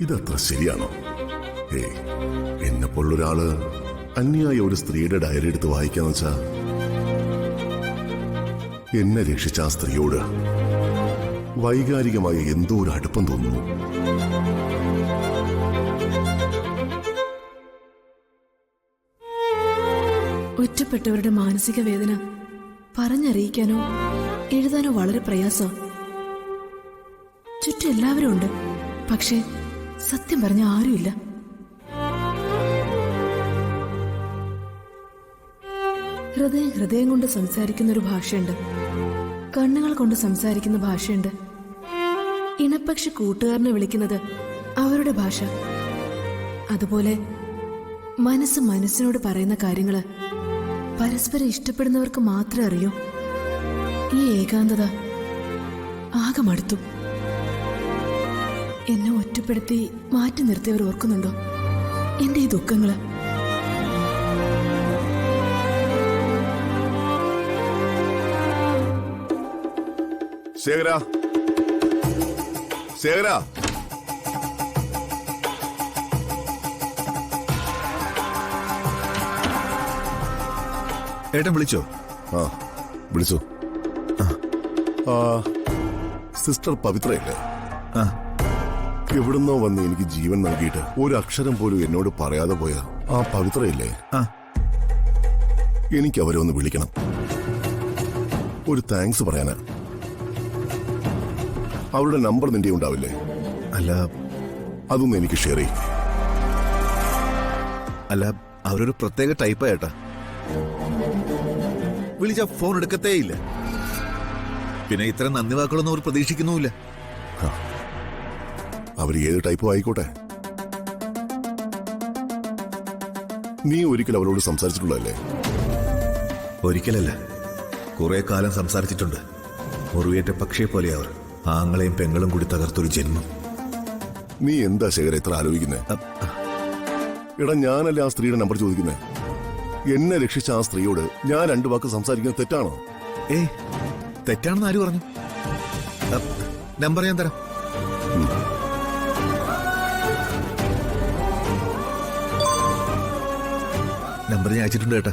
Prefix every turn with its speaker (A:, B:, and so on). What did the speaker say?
A: ഇതത്ര ശരിയാണോ? എന്നെ പോലുള്ളൊരാള് അന്യായ ഒരു സ്ത്രീയുടെ ഡയറി എടുത്ത് വായിക്കാന്ന് വെച്ചാ, എന്നെ രക്ഷിച്ച ആ സ്ത്രീയോട് വൈകാരികമായ എന്തോ ഒരു അടുപ്പം തോന്നുന്നു.
B: ഒറ്റപ്പെട്ടവരുടെ മാനസിക വേദന പറഞ്ഞറിയിക്കാനോ എഴുതാനോ വളരെ പ്രയാസം. ചുറ്റും എല്ലാവരും ഉണ്ട്, പക്ഷേ സത്യം പറഞ്ഞ ആരുമില്ല. ഹൃദയം കൊണ്ട് സംസാരിക്കുന്ന ഒരു ഭാഷയുണ്ട്, കണ്ണുകൾ കൊണ്ട് സംസാരിക്കുന്ന ഭാഷയുണ്ട്. ഇണപക്ഷി കൂട്ടുകാരനെ വിളിക്കുന്നത് അവരുടെ ഭാഷ. അതുപോലെ മനസ്സ് മനസ്സിനോട് പറയുന്ന കാര്യങ്ങള് പരസ്പരം ഇഷ്ടപ്പെടുന്നവർക്ക് മാത്രമേ അറിയൂ. ഈ ഏകാന്തത ആകെ മടുത്തു. എന്നെ ഒറ്റപ്പെടുത്തി മാറ്റി നിർത്തിയവർ ഓർക്കുന്നുണ്ടോ എന്റെ ഈ ദുഃഖങ്ങള്?
A: ശേഖര, ശേഖര,
C: ഏട്ടൻ വിളിച്ചോ?
A: ആ വിളിച്ചു. സിസ്റ്റർ പവിത്രയല്ലേ? എവിടുന്നോ വന്ന് എനിക്ക് ജീവൻ നൽകിയിട്ട് ഒരു അക്ഷരം പോലും എന്നോട് പറയാതെ പോയ ആ പവിത്രയില്ലേ? എനിക്ക് അവരെ ഒന്ന് വിളിക്കണം, ഒരു താങ്ക്സ് പറയാനാ. അവരുടെ നമ്പർ നിന്റെ ഉണ്ടാവില്ലേ?
C: അല്ല,
A: അതൊന്നും എനിക്ക് ഷെയർ ചെയ്യും.
C: അല്ല, അവരൊരു പ്രത്യേക ടൈപ്പാ ഏട്ടാ. വിളിച്ച ഫോൺ എടുക്കത്തേ ഇല്ല. പിന്നെ ഇത്ര നന്ദി വാക്കുകളൊന്നും അവർ പ്രതീക്ഷിക്കുന്നുമില്ല.
A: അവർ ഏത് ടൈപ്പും ആയിക്കോട്ടെ. നീ ഒരിക്കൽ അവരോട് സംസാരിച്ചിട്ടുള്ളതല്ലേ?
C: ഒരിക്കലല്ല, കുറെ കാലം സംസാരിച്ചിട്ടുണ്ട്. മുറിവേറ്റ പക്ഷിയെ പോലെ അവർ ആങ്ങളെയും പെങ്ങളും കൂടി തകർത്തൊരു ജന്മം.
A: നീ എന്താ ശേഖര ഇത്ര ആലോചിക്കുന്നേ? എടാ, ഞാനല്ലേ ആ സ്ത്രീയുടെ നമ്പർ ചോദിക്കുന്നേ. എന്നെ രക്ഷിച്ച ആ സ്ത്രീയോട് ഞാൻ 2 വാക്ക് സംസാരിക്കുന്നത് തെറ്റാണോ?
C: തെറ്റാണെന്ന് ആര് പറഞ്ഞു? നമ്പർ ഞാൻ തരാം. നമ്പർ ഞാൻ അയച്ചിട്ടുണ്ട് ഏട്ടാ.